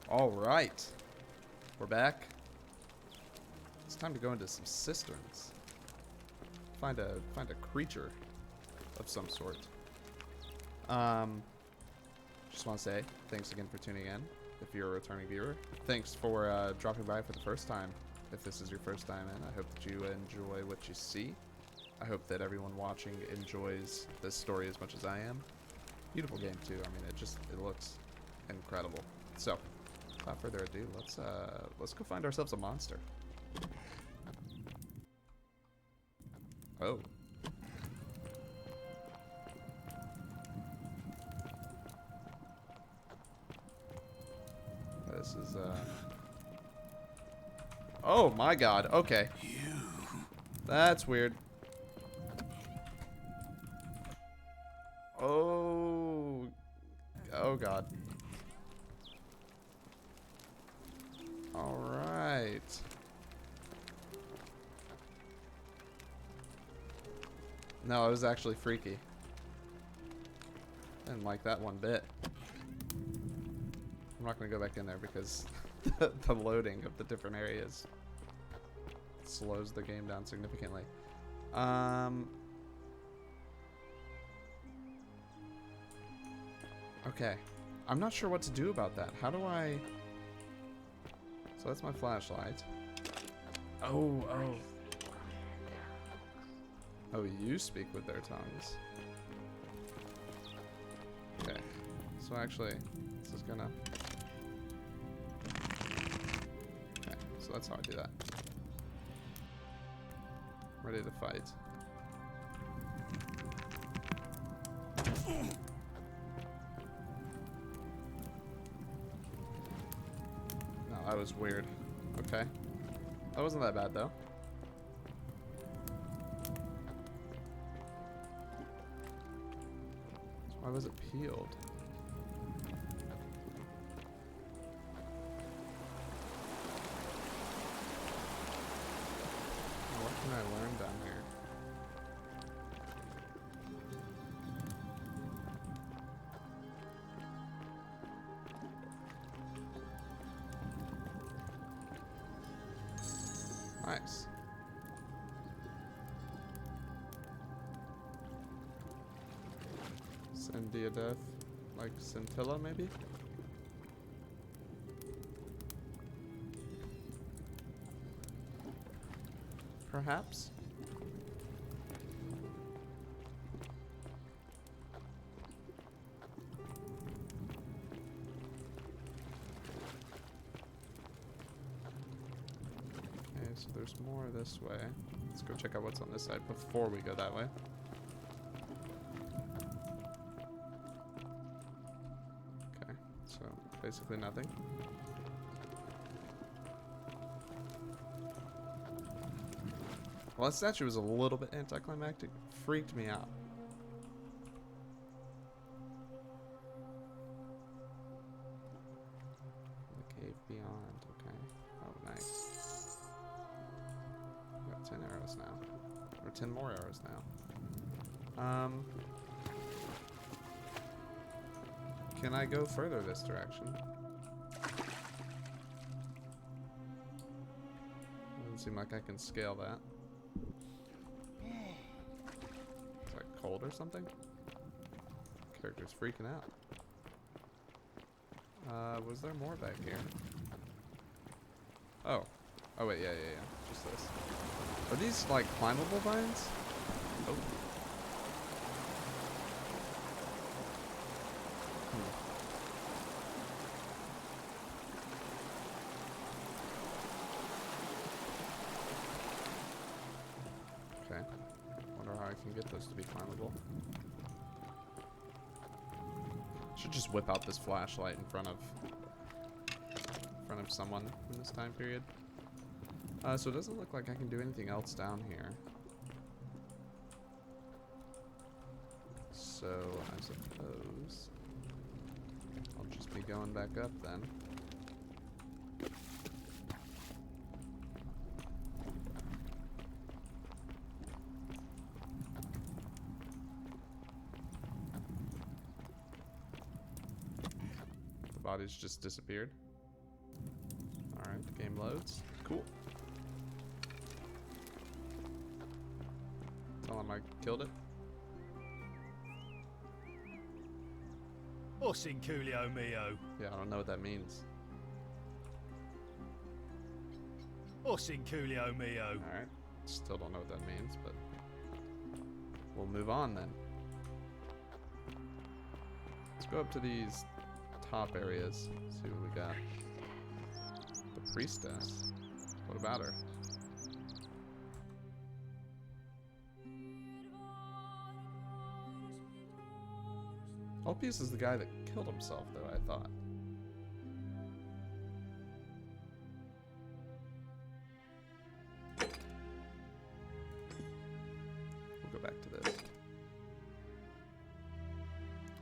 All right, we're back. It's time to go into some cisterns. Find a creature of some sort. Just want to say thanks again for tuning in. If you're a returning viewer, thanks for dropping by for the first time. If this is your first time in, I hope that you enjoy what you see. I hope that everyone watching enjoys this story as much as I am. Beautiful game too. I mean, it looks incredible. So, without further ado, let's go find ourselves a monster. Oh. This is oh my god. Okay. That's weird. Oh. Oh god. All right. No, it was actually freaky. Didn't like that one bit. I'm not going to go back in there because the loading of the different areas slows the game down significantly. Okay. I'm not sure what to do about that. How do I... So that's my flashlight. Oh. Oh, you speak with their tongues. Okay. So actually, this is gonna... Okay, so that's how I do that. Ready to fight. No, that was weird. Okay. That wasn't that bad, though. So why was it peeled? What can I learn down here? Nice. Cindy death, like scintilla maybe? Perhaps? Okay, so there's more this way. Let's go check out what's on this side before we go that way. Okay, so basically nothing. Well, that statue was a little bit anticlimactic. Freaked me out. The cave beyond. Okay. Oh, nice. We got 10 arrows now. Or 10 more arrows now. Can I go further this direction? Doesn't seem like I can scale that. Is that cold or something? Character's freaking out. Was there more back here? Oh. Oh wait, yeah. Just this. Are these like climbable vines? Oh. Okay. Wonder how I can get those to be climbable. Should just whip out this flashlight in front of someone in this time period. So it doesn't look like I can do anything else down here. So I suppose I'll just be going back up then. The body's just disappeared. Alright, the game loads. Cool. Tell him I killed it. Ossinculio mio. Yeah, I don't know what that means. Ossinculio mio. Alright. Still don't know what that means, but we'll move on then. Let's go up to these top areas. See what we got. The priestess. What about her? Ulpius is the guy that killed himself, though, I thought. We'll go back to this.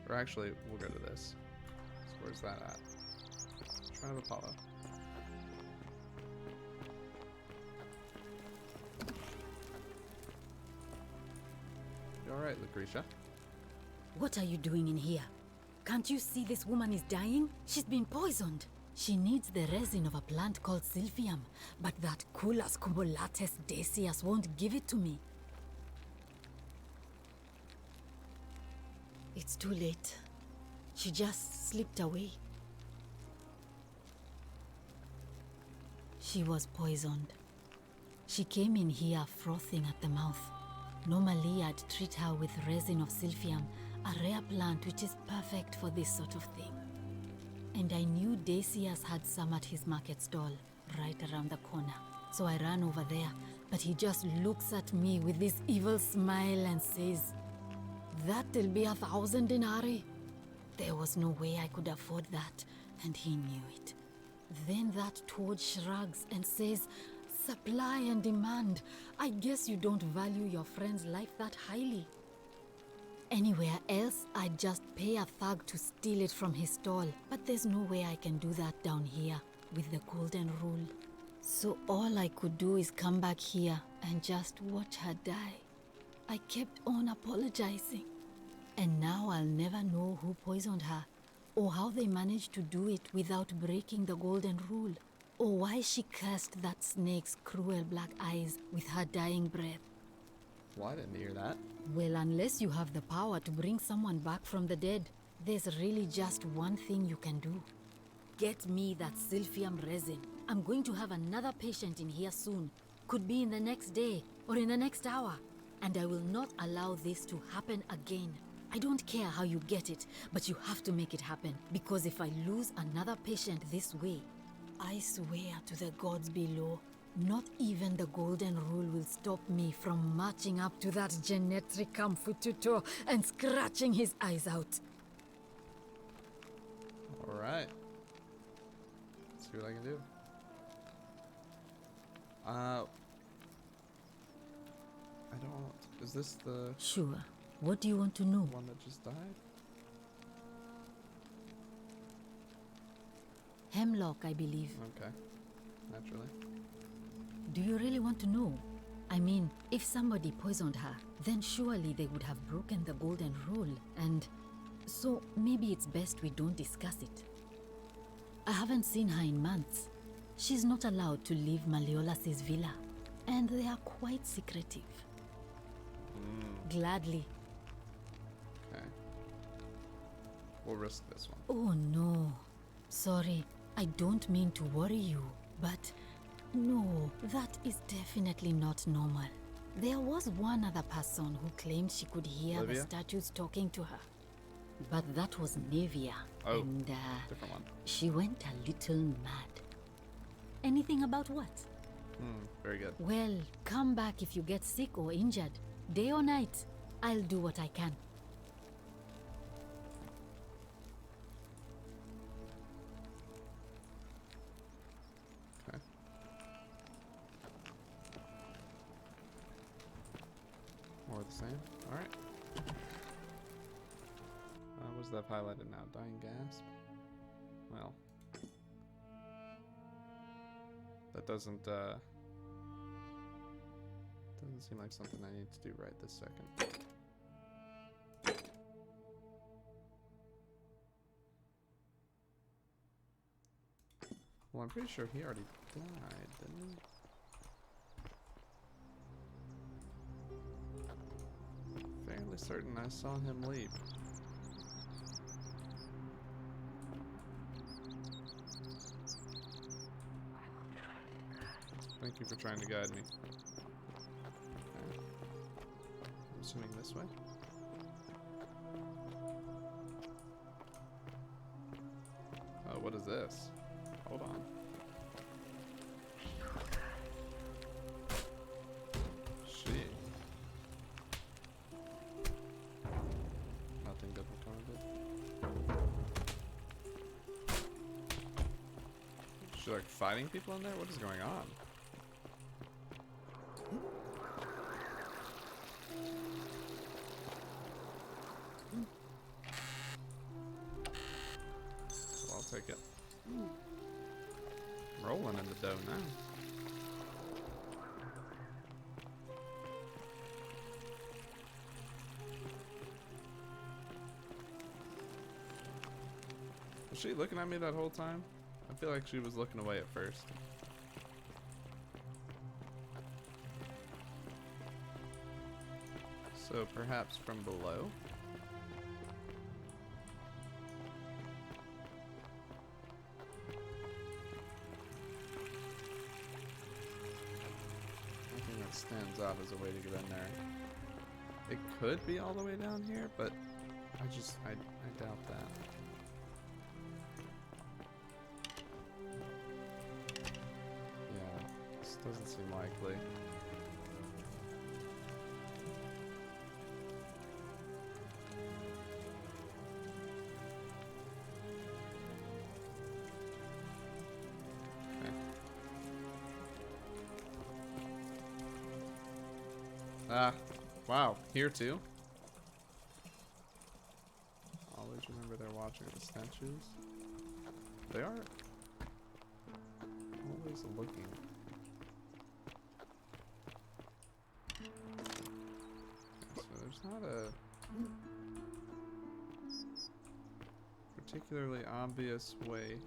Or actually, we'll go to this. So where's that at? Shrine of Apollo. You alright, Lucretia? What are you doing in here? Can't you see this woman is dying? She's been poisoned. She needs the resin of a plant called silphium, but that Culus cumbulatus decius won't give it to me. It's too late. She just slipped away. She was poisoned. She came in here frothing at the mouth. Normally, I'd treat her with resin of silphium, a rare plant which is perfect for this sort of thing. And I knew Decius had some at his market stall, right around the corner. So I ran over there, but he just looks at me with this evil smile and says, "That'll be 1,000 denarii." There was no way I could afford that, and he knew it. Then that toad shrugs and says, "Supply and demand. I guess you don't value your friend's life that highly." Anywhere else, I'd just pay a thug to steal it from his stall. But there's no way I can do that down here with the golden rule. So all I could do is come back here and just watch her die. I kept on apologizing. And now I'll never know who poisoned her, or how they managed to do it without breaking the golden rule, or why she cursed that snake's cruel black eyes with her dying breath. Well, I didn't hear that. Well, unless you have the power to bring someone back from the dead, there's really just one thing you can do. Get me that silphium resin. I'm going to have another patient in here soon. Could be in the next day, or in the next hour. And I will not allow this to happen again. I don't care how you get it, but you have to make it happen. Because if I lose another patient this way, I swear to the gods below, not even the golden rule will stop me from marching up to that genetricum fututo and scratching his eyes out. Alright. See what I can do. I don't... Is this the Sure. What do you want to know? one that just died? Hemlock, I believe. Okay. Naturally. Do you really want to know? I mean, if somebody poisoned her, then surely they would have broken the golden rule, and so maybe it's best we don't discuss it. I haven't seen her in months. She's not allowed to leave Malleolas's villa, and they are quite secretive. Gladly. Okay. We'll risk this one. Oh no. Sorry, I don't mean to worry you, but no, that is definitely not normal. There was one other person who claimed she could hear Olivia? the statues talking to her. But that was Nevia, Oh, and different one. she went a little mad. Anything about what? Very good. Well, come back if you get sick or injured. Day or night, I'll do what I can. Okay. More of the same. Alright. What's that highlighted now? Dying gasp? Well. That doesn't seem like something I need to do right this second. Well, I'm pretty sure he already died, didn't he? Fairly certain I saw him leap. Thank you for trying to guide me. Okay. I'm assuming this way. Oh, what is this? Hold on. Shit. Nothing good will come of it. Is she like fighting people in there? What is going on? I'll take it. Rolling in the dough now. Was she looking at me that whole time? I feel like she was looking away at first. So perhaps from below? Nothing that stands out as a way to get in there. It could be all the way down here, but I doubt that. Yeah, this doesn't seem likely. Ah, wow, here too? Always remember they're watching the statues. They are always looking. Okay, so there's not a particularly obvious way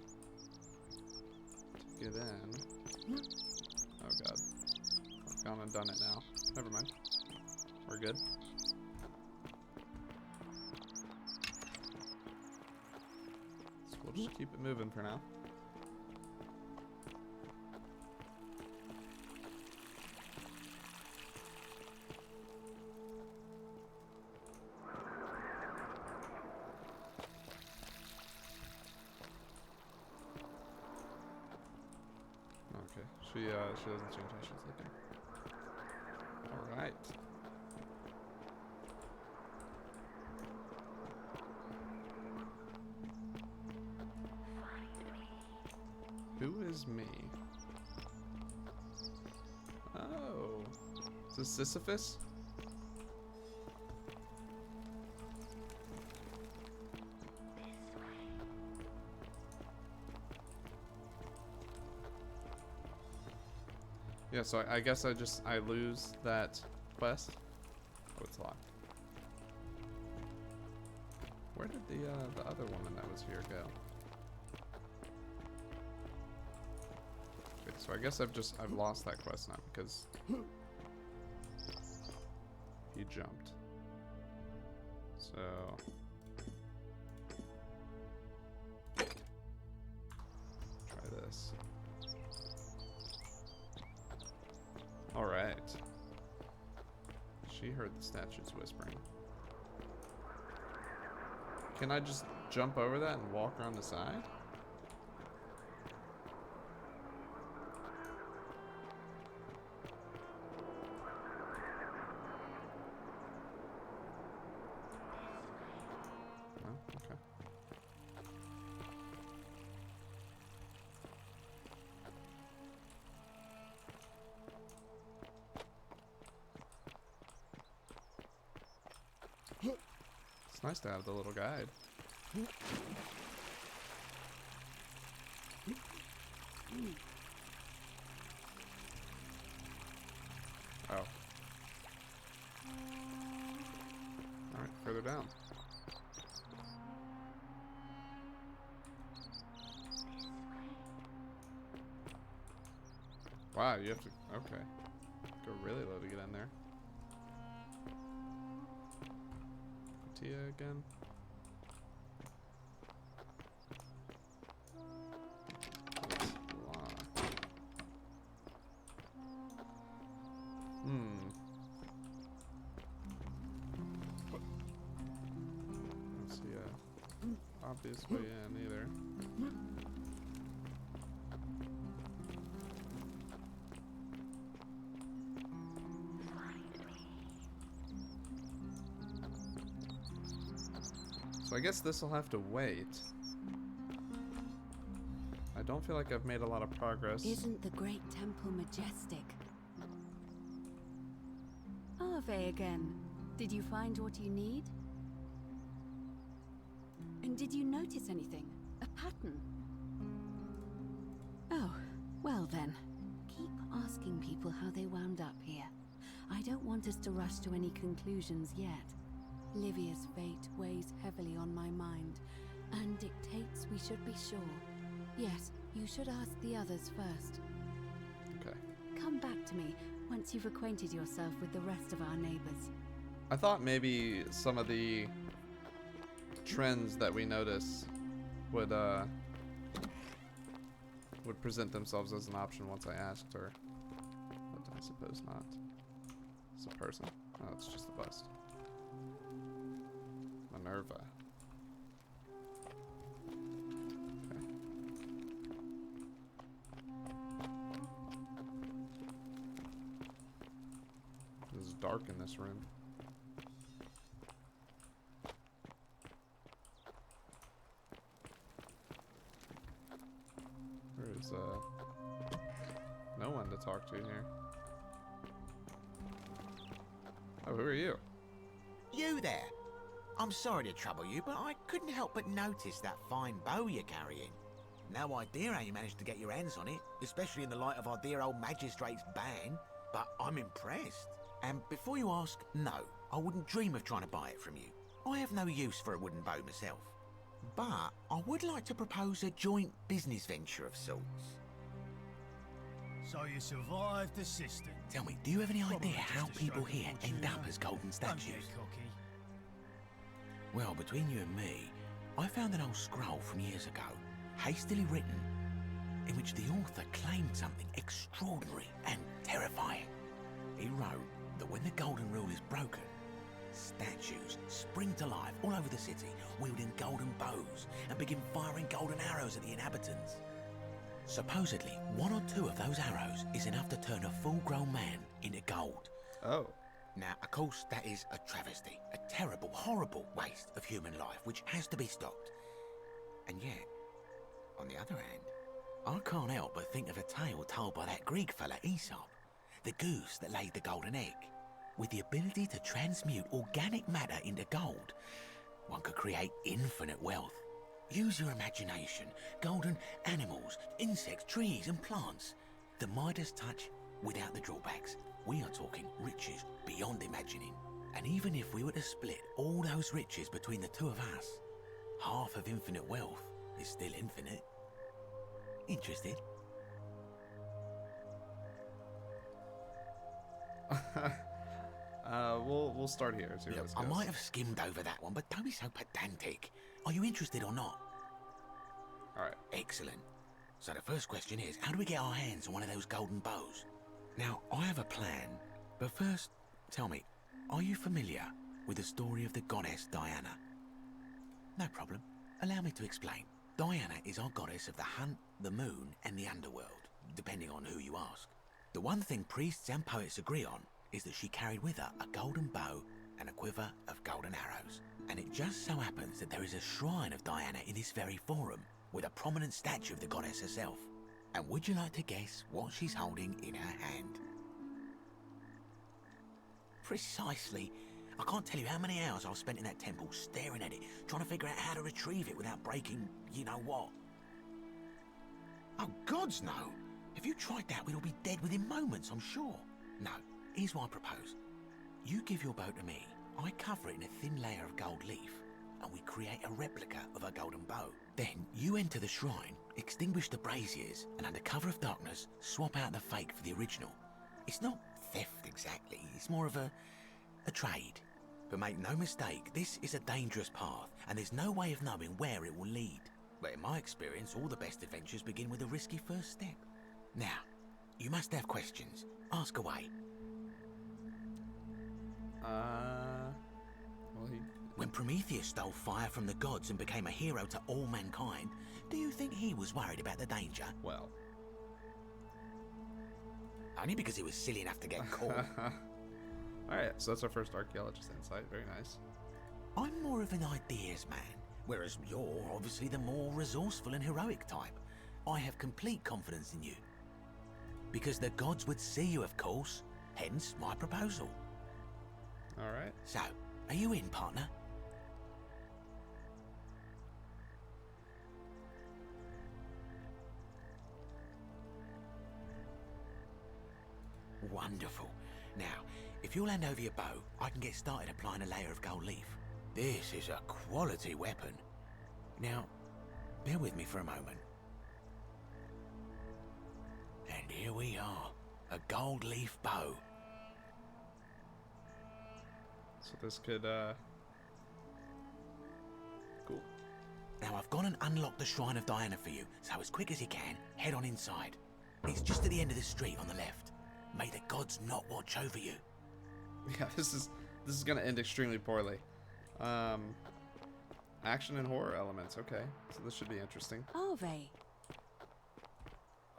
to get in. Oh god. I've gone and done it now. Never mind. We're good. So we'll just keep it moving for now. Okay, she doesn't change how she's looking. All right. Who is me? Oh. Is this Sisyphus? Yeah, so I guess I lose that quest. Oh, it's locked. Where did the other woman that was here go? Okay, so I guess I've lost that quest now because he jumped. So try this. All right. She heard the statues whispering. Can I just jump over that and walk around the side? No? Okay. It's nice to have the little guide. Oh. Alright, further down. Wow, you have to... Okay. Go really low to get in there. Tia again. Don't see a obvious way in either. So I guess this will have to wait. I don't feel like I've made a lot of progress. Isn't the great temple majestic? Ave again. Did you find what you need? And did you notice anything? A pattern? Oh, well then. Keep asking people how they wound up here. I don't want us to rush to any conclusions yet. Livia's fate weighs heavily on my mind, and dictates we should be sure. Yes, you should ask the others first. Okay. Come back to me once you've acquainted yourself with the rest of our neighbors. I thought maybe some of the trends that we notice would present themselves as an option once I asked her. But I suppose not. It's a person. Oh, it's just a bust. Minerva. Okay. This is dark in this room. There is no one to talk to here. Oh, who are you? You there! I'm sorry to trouble you, but I couldn't help but notice that fine bow you're carrying. No idea how you managed to get your hands on it, especially in the light of our dear old magistrate's ban, but I'm impressed. And before you ask, no, I wouldn't dream of trying to buy it from you. I have no use for a wooden bow myself. But I would like to propose a joint business venture of sorts. So you survived the system. Tell me, do you have any Probably idea just how a people stroke of here end fortune. up as golden Don't statues? get cocky. Well, between you and me, I found an old scroll from years ago, hastily written, in which the author claimed something extraordinary and terrifying. He wrote that when the golden rule is broken, statues spring to life all over the city, wielding golden bows, and begin firing golden arrows at the inhabitants. Supposedly, one or two of those arrows is enough to turn a full-grown man into gold. Oh. Now, of course, that is a travesty, a terrible, horrible waste of human life, which has to be stopped. And yet, on the other hand, I can't help but think of a tale told by that Greek fella Aesop, the goose that laid the golden egg. With the ability to transmute organic matter into gold, one could create infinite wealth. Use your imagination, golden animals, insects, trees and plants. The Midas touch without the drawbacks. We are talking riches beyond imagining. And even if we were to split all those riches between the two of us, half of infinite wealth is still infinite. Interested? We'll start here. See where Look, this I goes. might have skimmed over that one, but don't be so pedantic. Are you interested or not? All right. Excellent. So the first question is, how do we get our hands on one of those golden bows? Now, I have a plan, but first, tell me, are you familiar with the story of the goddess Diana? No problem. Allow me to explain. Diana is our goddess of the hunt, the moon, and the underworld, depending on who you ask. The one thing priests and poets agree on is that she carried with her a golden bow and a quiver of golden arrows. And it just so happens that there is a shrine of Diana in this very forum, with a prominent statue of the goddess herself. And would you like to guess what she's holding in her hand? Precisely. I can't tell you how many hours I've spent in that temple staring at it, trying to figure out how to retrieve it without breaking you-know-what. Oh, gods no! If you tried that, we'd all be dead within moments, I'm sure. No, here's what I propose. You give your bow to me, I cover it in a thin layer of gold leaf, and we create a replica of a golden bow. Then you enter the shrine, extinguish the braziers, and under cover of darkness, swap out the fake for the original. It's not theft exactly, it's more of a trade. But make no mistake, this is a dangerous path, and there's no way of knowing where it will lead. But in my experience, all the best adventures begin with a risky first step. Now, you must have questions. Ask away. Well, When Prometheus stole fire from the gods and became a hero to all mankind, do you think he was worried about the danger? well. Only because he was silly enough to get caught. Alright, so that's our first archaeologist insight. Very nice. I'm more of an ideas man, whereas you're obviously the more resourceful and heroic type. I have complete confidence in you. Because the gods would see you, of course, hence my proposal. Alright. So, are you in, partner? Wonderful. Now, if you'll hand over your bow, I can get started applying a layer of gold leaf. This is a quality weapon. Now, bear with me for a moment. And here we are, a gold leaf bow. So this could, cool. Now I've gone and unlocked the Shrine of Diana for you, so as quick as you can, head on inside. It's just at the end of the street on the left. May the gods not watch over you. Yeah, this is gonna end extremely poorly. Action and horror elements, okay. So this should be interesting. Are they?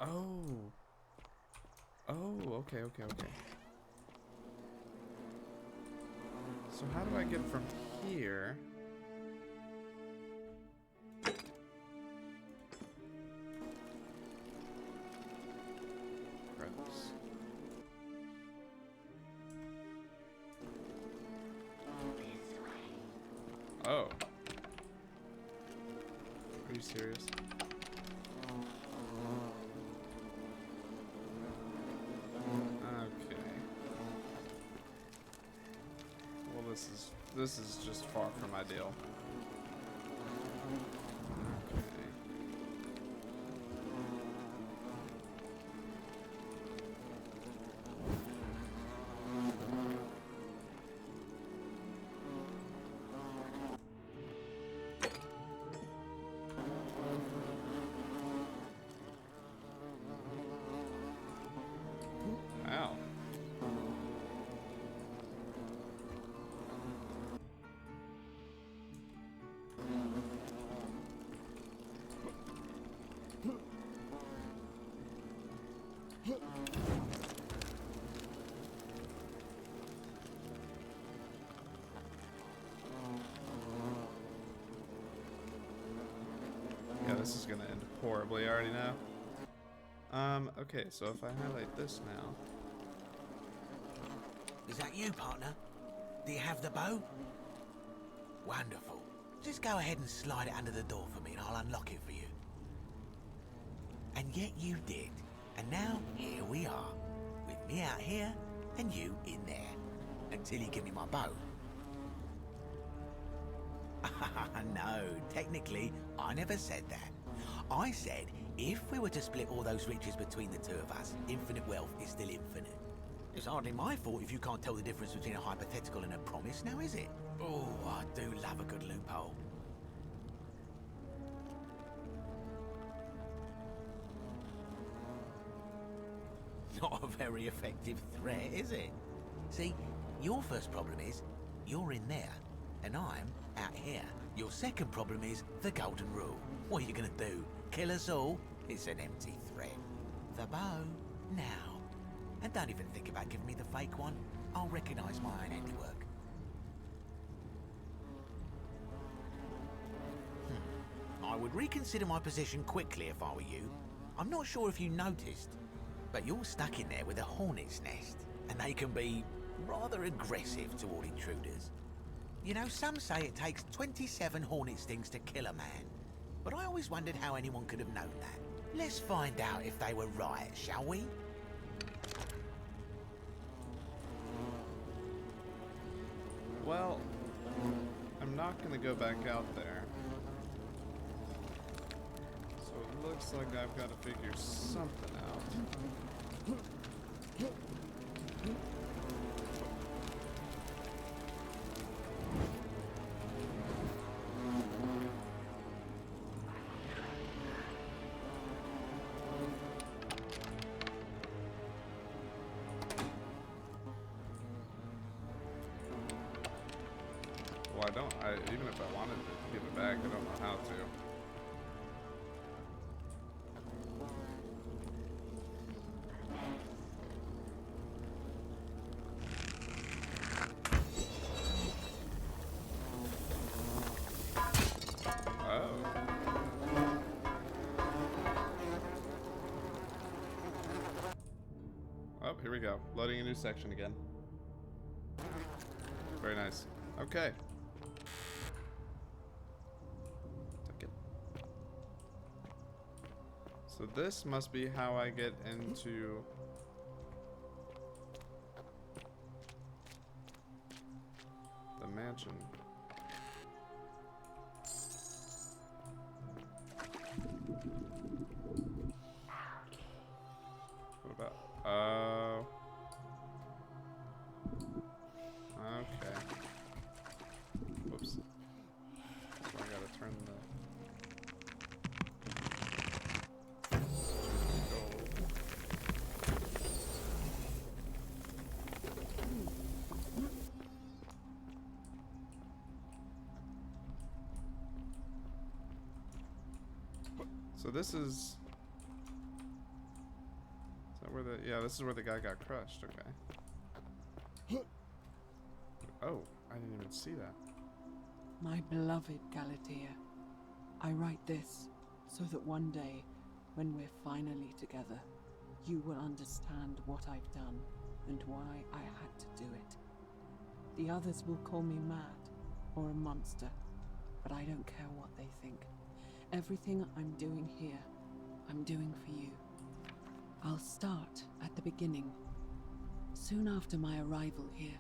Oh. Oh, okay. So how do I get from here? Gross. Oh. Are you serious? Okay. Well, this is just far from ideal. Okay. Wow. Yeah, this is gonna end horribly, I already know. Okay, so if I highlight this now. Is that you, partner? Do you have the bow? Wonderful. Just go ahead and slide it under the door for me and I'll unlock it for you. And yet you did. And now, here we are. With me out here and you in there. Until you give me my bow. No, technically, I never said that. I said, if we were to split all those riches between the two of us, infinite wealth is still infinite. It's hardly my fault if you can't tell the difference between a hypothetical and a promise, now is it? Oh, I do love a good loophole. Not a very effective threat, is it? See, your first problem is, you're in there, and I'm out here. Your second problem is the golden rule. What are you gonna do? Kill us all? It's an empty threat. The bow, now. And don't even think about giving me the fake one. I'll recognise my own handiwork. I would reconsider my position quickly if I were you. I'm not sure if you noticed, but you're stuck in there with a hornet's nest, and they can be rather aggressive toward intruders. You know, some say it takes 27 hornet stings to kill a man, but I always wondered how anyone could have known that. Let's find out if they were right, shall we? Well, I'm not gonna go back out there. So it looks like I've got to figure something out. Well, even if I wanted to give it back, I don't know how to. Oh, here we go. Loading a new section again. Very nice. Okay. Take it. So this must be how I get into... the mansion. What about... Oh. Okay. Whoops. So I gotta turn the... So this is... where the, yeah, this is where the guy got crushed. Okay. Oh, I didn't even see that. My beloved Galatea, I write this so that one day, when we're finally together, you will understand what I've done and why I had to do it. The others will call me mad or a monster, but I don't care what they think. Everything I'm doing here, I'm doing for you. I'll start at the beginning. Soon after my arrival here,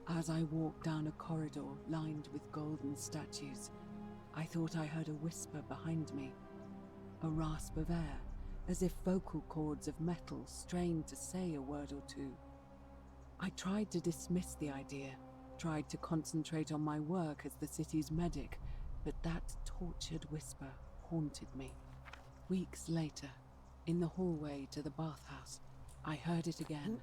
as I walked down a corridor lined with golden statues, I thought I heard a whisper behind me, a rasp of air, as if vocal cords of metal strained to say a word or two. I tried to dismiss the idea, tried to concentrate on my work as the city's medic, but that tortured whisper haunted me. Weeks later, in the hallway to the bathhouse, I heard it again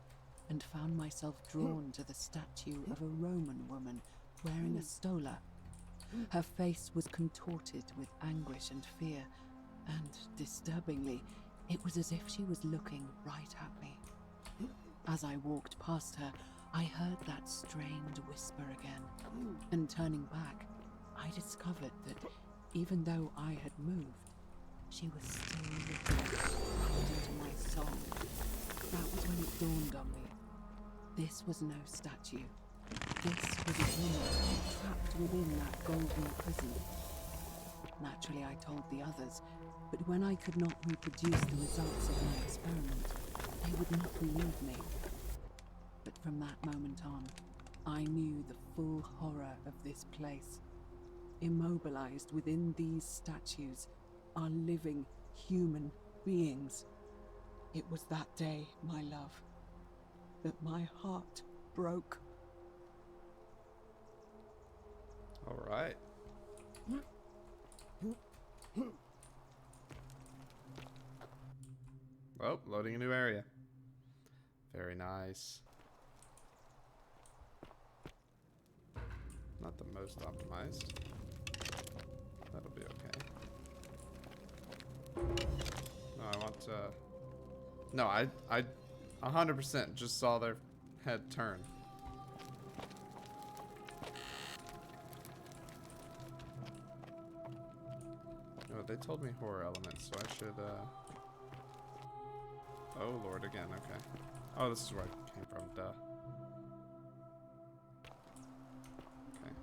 and found myself drawn to the statue of a Roman woman wearing a stola. Her face was contorted with anguish and fear, and disturbingly, it was as if she was looking right at me. As I walked past her, I heard that strained whisper again, and turning back, I discovered that even though I had moved, she was still looking right into my soul. That was when it dawned on me. This was no statue. This was a woman trapped within that golden prison. Naturally, I told the others, but when I could not reproduce the results of my experiment, they would not believe me. But from that moment on, I knew the full horror of this place. Immobilized within these statues are living human beings. It was that day, my love, that my heart broke. All right. Oh, loading a new area. Very nice. Not the most optimized. That'll be okay. No, I want to... No, I 100% just saw their head turn. No, they told me horror elements, so I should, Oh, Lord, again, okay. Oh, this is where I came from, duh. Okay.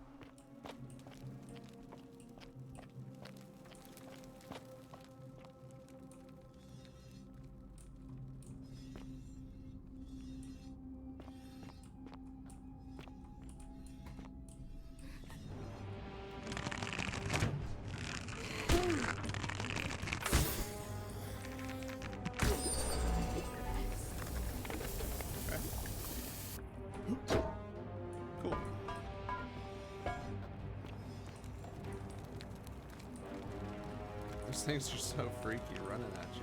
things are so freaky running at you.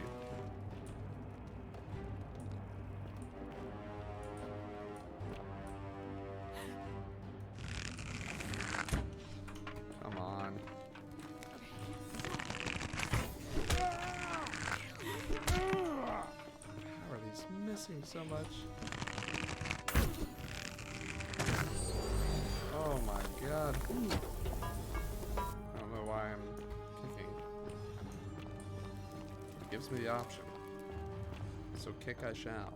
Come on. How are these missing so much? Oh my god. I don't know why I'm kicking. It gives me the option. So kick I shall.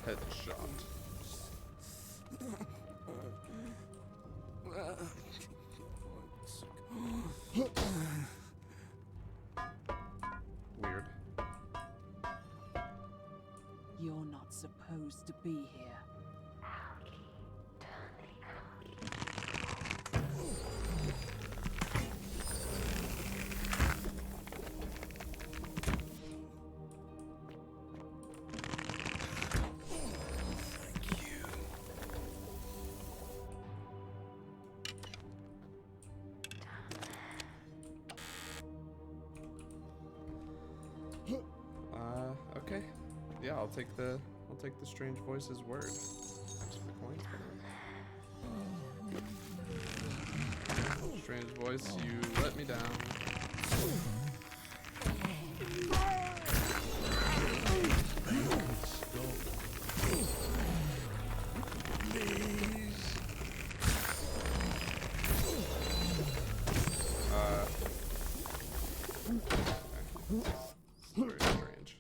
Headshot. Weird. You're not supposed to be here. Okay. Yeah, I'll take the strange voice's word. Thanks for the coins, by the way. Strange voice, you let me down. It's very strange.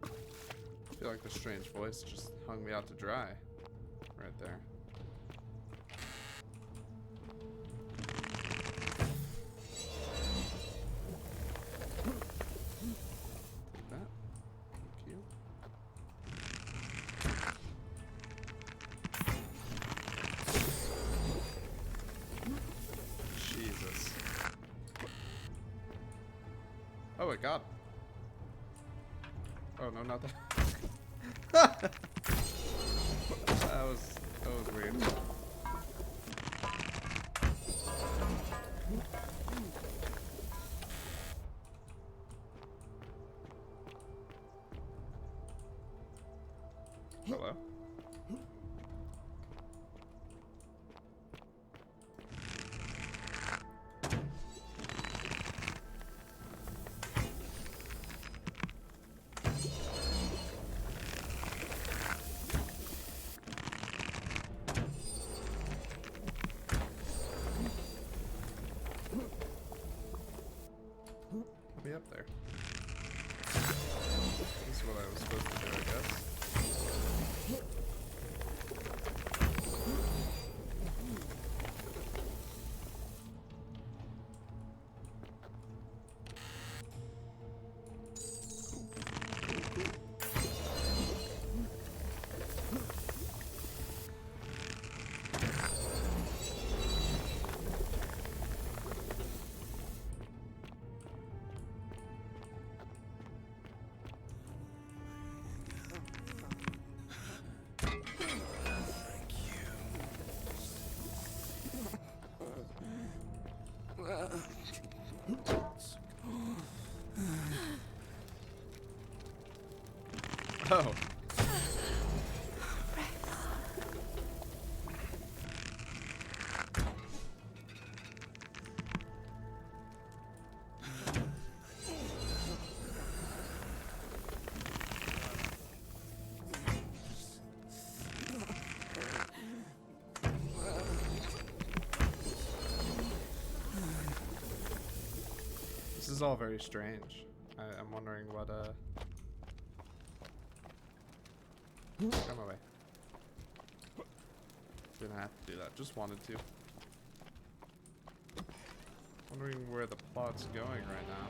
I feel like the strange voice just hung me out to dry. Right there. Take that. Thank you. Jesus. Oh, it got him. Oh, no, not that. that was weird. Hello? I'll be up there. This is what I was supposed to do, I guess. Oh. This is all very strange. I'm wondering what, Come away. Didn't have to do that, just wanted to. Wondering where the plot's going right now.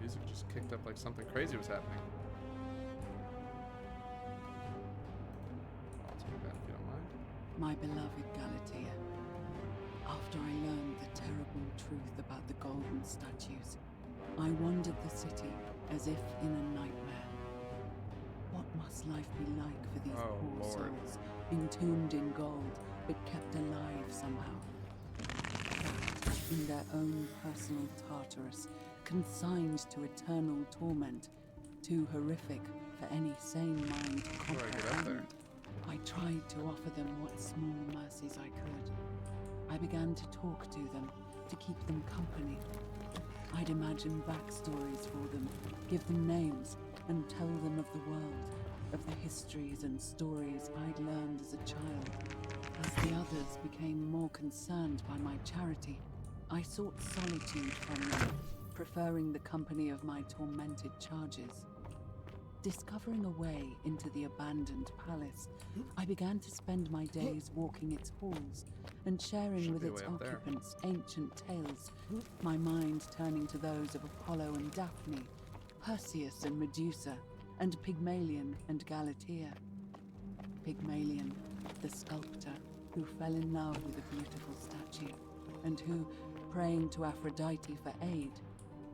Music just kicked up like something crazy was happening. I'll take that if you don't mind. My beloved Galatea, after I learned the terrible truth about the golden statues, I wandered the city as if in a nightmare. must life be like for these Oh, poor Lord. souls, entombed in gold, but kept alive somehow? Trapped in their own personal Tartarus, consigned to eternal torment, too horrific for any sane mind to How do I get up there? comprehend. I tried to offer them what small mercies I could. I began to talk to them, to keep them company. I'd imagine backstories for them, give them names, and tell them of the world, of the histories and stories I'd learned as a child. As the others became more concerned by my charity, I sought solitude from them, preferring the company of my tormented charges. Discovering a way into the abandoned palace, I began to spend my days walking its halls and sharing Should with be a its way up there. occupants ancient tales, my mind turning to those of Apollo and Daphne, Perseus and Medusa, and Pygmalion and Galatea. Pygmalion, the sculptor who fell in love with a beautiful statue, and who, praying to Aphrodite for aid,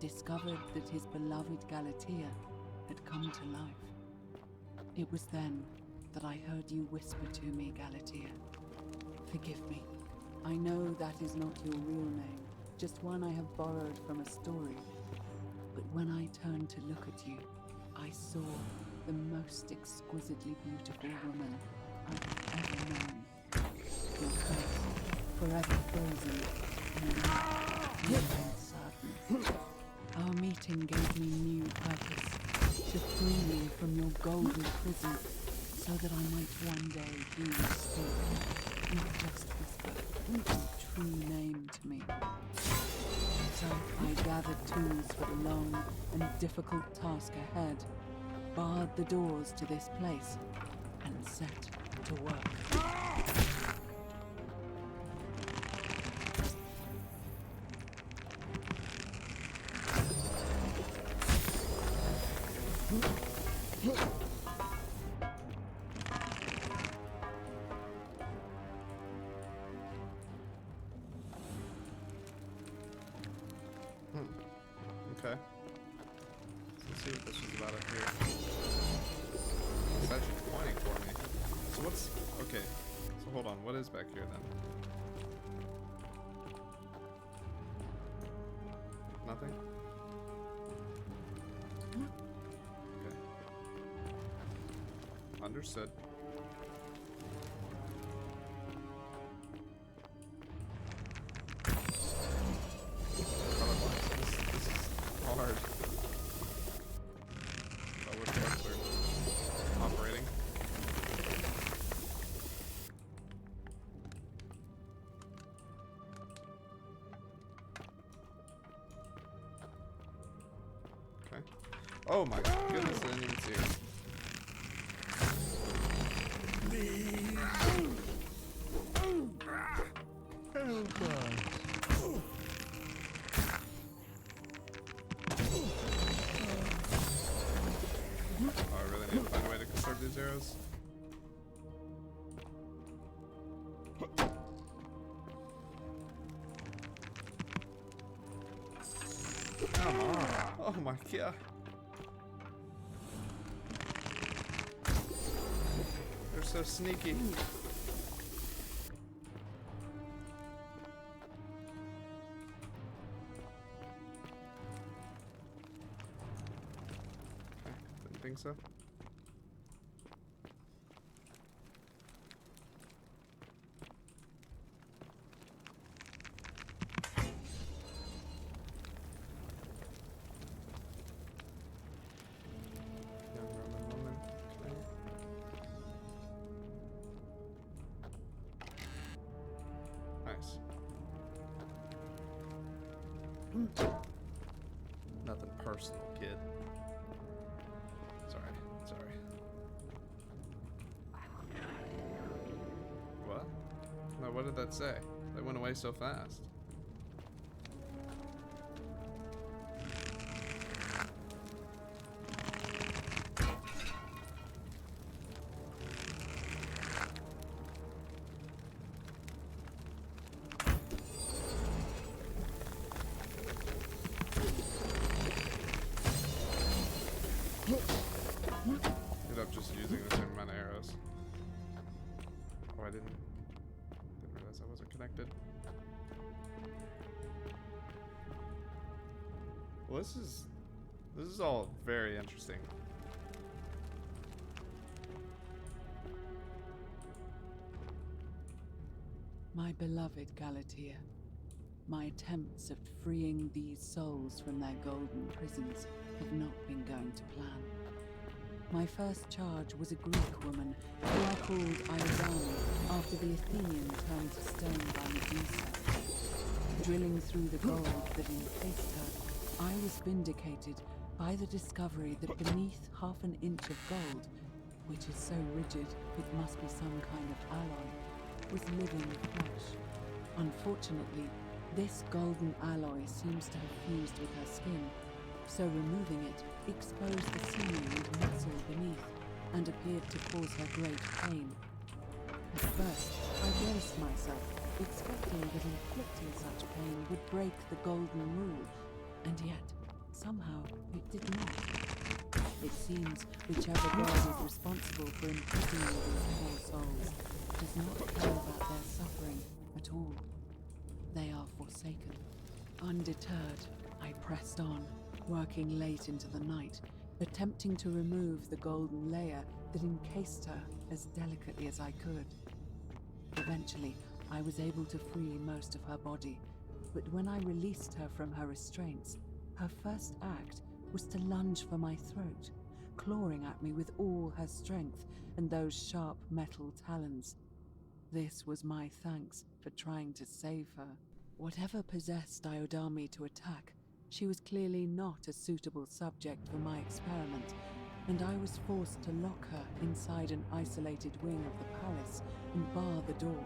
discovered that his beloved Galatea had come to life. It was then that I heard you whisper to me, Galatea. Forgive me. I know that is not your real name, just one I have borrowed from a story. But when I turned to look at you, I saw the most exquisitely beautiful woman I've ever known. Your face, forever frozen in intense sadness. Our meeting gave me new purpose, to free me from your golden prison, so that I might one day hear you speak, not just whisper, your true name to me. So I gathered tools for the long and difficult task ahead, barred the doors to this place, and set to work. Okay. Let's see what this is about up here. It's actually pointing for me. So what's... Okay. So hold on. What is back here then? Nothing? Okay. Understood. This is hard. But we're closer. Operating. Okay. Oh my goodness, I didn't even see it. Oh, I really need to find a way to conserve these arrows. Come on. Oh my god. They're so sneaky. Okay, didn't think so. Young Roman woman. Okay. Nice. Nothing personal, kid. Sorry. What? No, what did that say? They went away so fast. Ended up just using I didn't realize I wasn't connected. Well, this is all very interesting. My beloved Galatea, my attempts at freeing these souls from their golden prisons have not been going to plan. My first charge was a Greek woman who I called Iodani after the Athenian turned to stone by Medusa. Drilling through the gold that encased her, I was vindicated by the discovery that beneath half an inch of gold, which is so rigid it must be some kind of alloy, was living flesh. Unfortunately, this golden alloy seems to have fused with her skin, so removing it exposed the sinew and muscle beneath, and appeared to cause her great pain. At first, I braced myself, expecting that inflicting such pain would break the golden rule, and yet, somehow, it did not. It seems whichever god is responsible for imprisoning these poor souls does not care about their suffering at all. They are forsaken. Undeterred, I pressed on, working late into the night, attempting to remove the golden layer that encased her as delicately as I could. Eventually, I was able to free most of her body, but when I released her from her restraints, her first act was to lunge for my throat, clawing at me with all her strength and those sharp metal talons. This was my thanks for trying to save her. Whatever possessed Iodami to attack, she was clearly not a suitable subject for my experiment, and I was forced to lock her inside an isolated wing of the palace and bar the door.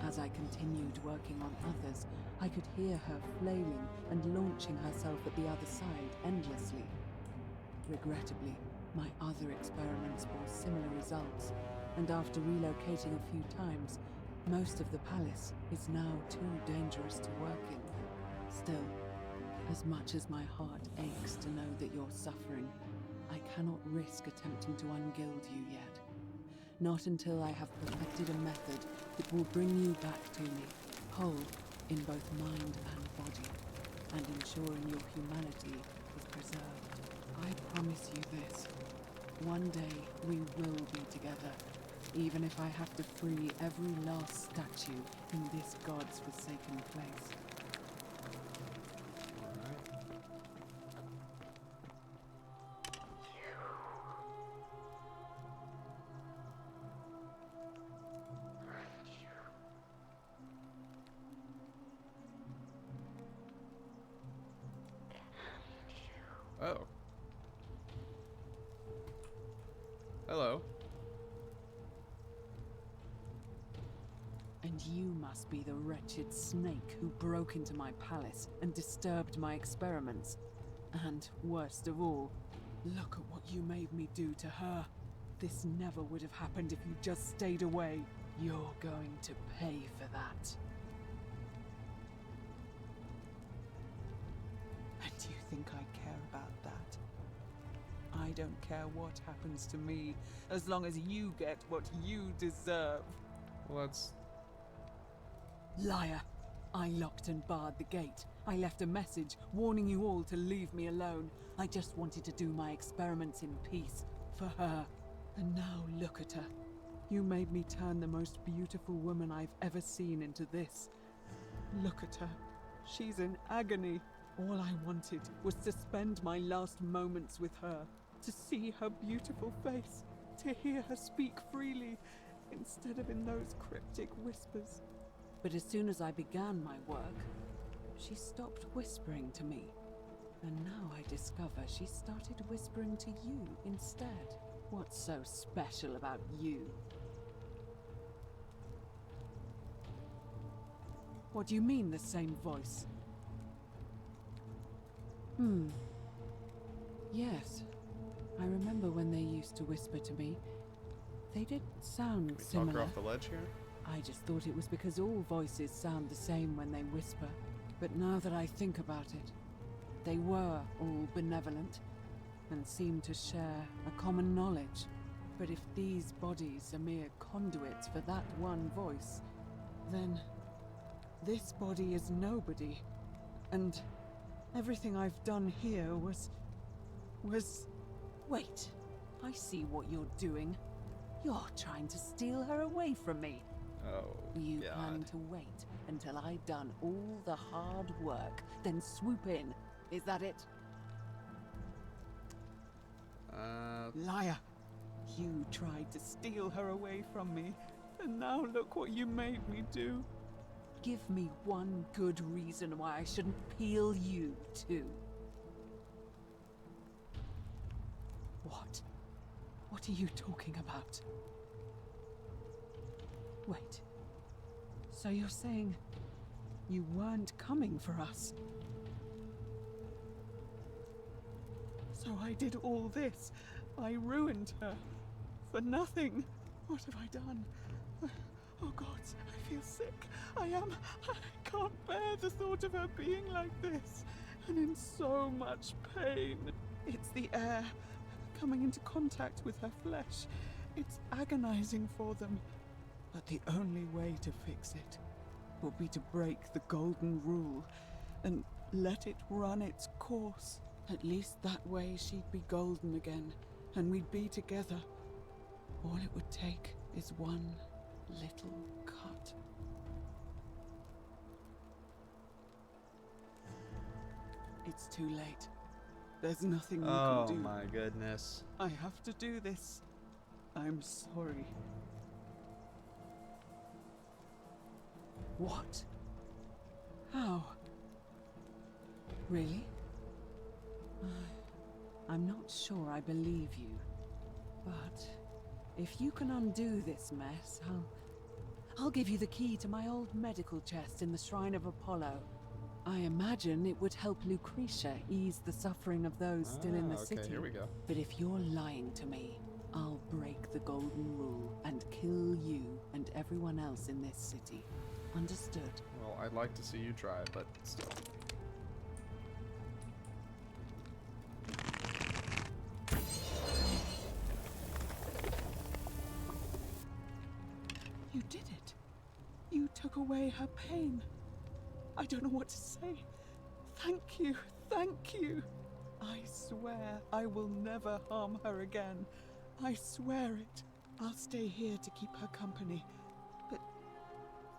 As I continued working on others, I could hear her flailing and launching herself at the other side endlessly. Regrettably, my other experiments bore similar results, and after relocating a few times, most of the palace is now too dangerous to work in. Still, as much as my heart aches to know that you're suffering, I cannot risk attempting to ungild you yet. Not until I have perfected a method that will bring you back to me, whole in both mind and body, and ensuring your humanity is preserved. I promise you this. One day we will be together, even if I have to free every last statue in this god's forsaken place. Oh. Hello. And you must be the wretched snake who broke into my palace and disturbed my experiments. And, worst of all, look at what you made me do to her. This never would have happened if you just stayed away. You're going to pay for that. And you think I care about that? I don't care what happens to me, as long as you get what you deserve. Well, that's... Liar! I locked and barred the gate. I left a message warning you all to leave me alone. I just wanted to do my experiments in peace, for her. And now look at her. You made me turn the most beautiful woman I've ever seen into this. Look at her. She's in agony. All I wanted was to spend my last moments with her, to see her beautiful face, to hear her speak freely, instead of in those cryptic whispers. But as soon as I began my work, she stopped whispering to me. And now I discover she started whispering to you instead. What's so special about you? What do you mean, the same voice? Yes. I remember when they used to whisper to me. They did sound Can we talk similar. her off the ledge here? I just thought it was because all voices sound the same when they whisper. But now that I think about it, they were all benevolent and seemed to share a common knowledge. But if these bodies are mere conduits for that one voice, then this body is nobody. And everything I've done here was... Wait, I see what you're doing. You're trying to steal her away from me. Oh, You God. plan to wait until I've done all the hard work, then swoop in. Is that it? Liar! You tried to steal her away from me, and now look what you made me do. Give me one good reason why I shouldn't peel you too. What? What are you talking about? Wait. So you're saying you weren't coming for us? So I did all this. I ruined her. For nothing. What have I done? Oh God, I feel sick. I can't bear the thought of her being like this. And in so much pain. It's the air coming into contact with her flesh. It's agonizing for them. But the only way to fix it will be to break the golden rule and let it run its course. At least that way she'd be golden again, and we'd be together. All it would take is one little cut. It's too late. There's nothing you can do. Oh my goodness. I have to do this. I'm sorry. What? How? Really? I'm not sure I believe you. But if you can undo this mess, I'll give you the key to my old medical chest in the Shrine of Apollo. I imagine it would help Lucretia ease the suffering of those still in the city. Okay, here we go. But if you're lying to me, I'll break the golden rule and kill you and everyone else in this city. Understood? Well, I'd like to see you try, but still. You did it. You took away her pain. I don't know what to say. Thank you. Thank you. I swear I will never harm her again. I swear it. I'll stay here to keep her company. But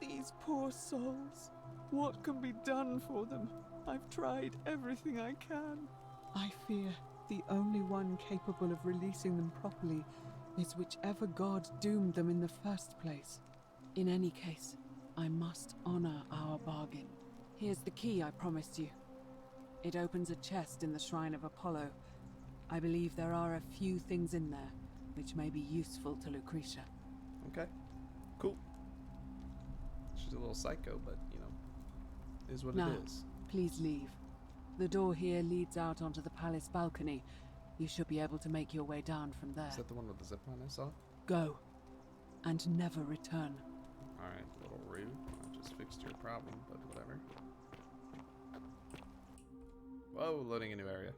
these poor souls, what can be done for them? I've tried everything I can. I fear the only one capable of releasing them properly is whichever god doomed them in the first place. In any case, I must honor our bargain. Here's the key I promised you. It opens a chest in the Shrine of Apollo. I believe there are a few things in there which may be useful to Lucretia. Okay. Cool. She's a little psycho, but, you know, is what Now, it is. please leave. The door here leads out onto the palace balcony. You should be able to make your way down from there. Is that the one with the zipline I saw? Go. And never return. Alright, a little rude. I just fixed your problem, but whatever. Whoa, loading a new area.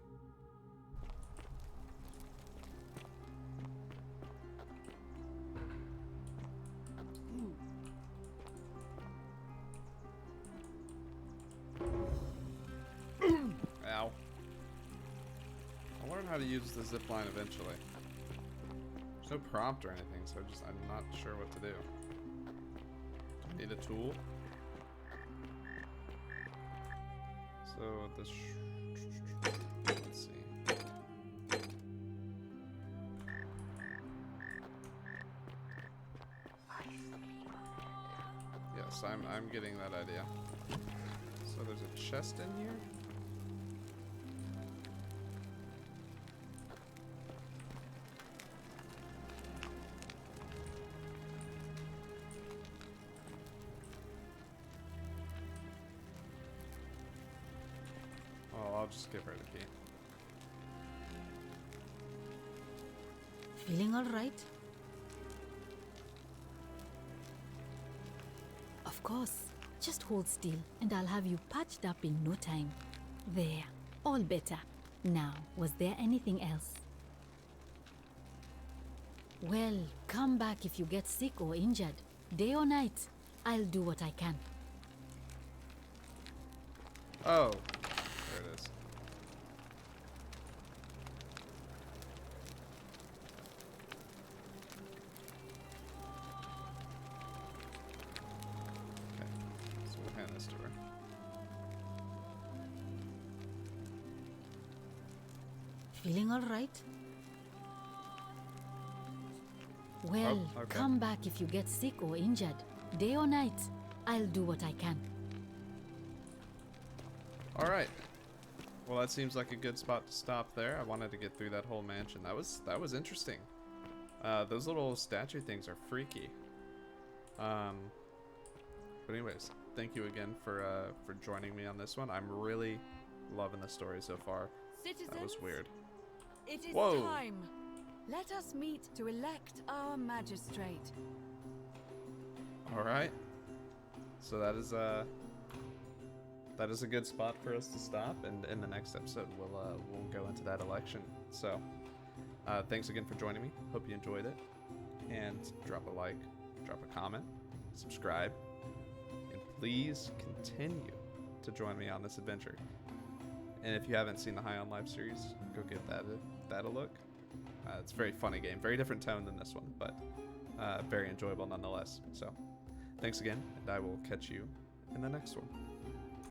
Ow. I'll learn how to use the zipline eventually. There's no prompt or anything, so I'm not sure what to do. Do I need a tool? So this. Let's see. Yes, I'm getting that idea. So there's a chest in here. Oh, I'll just give her the key. Feeling all right? Of course. Just hold still, and I'll have you patched up in no time. There. All better. Now, was there anything else? Well, come back if you get sick or injured. Day or night, I'll do what I can. Oh, there it is. Okay, so we'll hand this to her. Feeling all right? Well, Oh, okay. come back if you get sick or injured. Day or night, I'll do what I can. All right. Well, that seems like a good spot to stop there. I wanted to get through that whole mansion. That was interesting. Those little statue things are freaky. But anyways, thank you again for joining me on this one. I'm really loving the story so far. Citizens, That was weird. it is Whoa. time. Let us meet to elect our magistrate. All right. So that is a good spot for us to stop, and in the next episode we'll go into that election. So thanks again for joining me. Hope you enjoyed it, and drop a like, drop a comment, subscribe, and please continue to join me on this adventure. And if you haven't seen the High on Life series, go give that a look. It's a very funny game, very different tone than this one, but very enjoyable nonetheless. So thanks again, and I will catch you in the next one.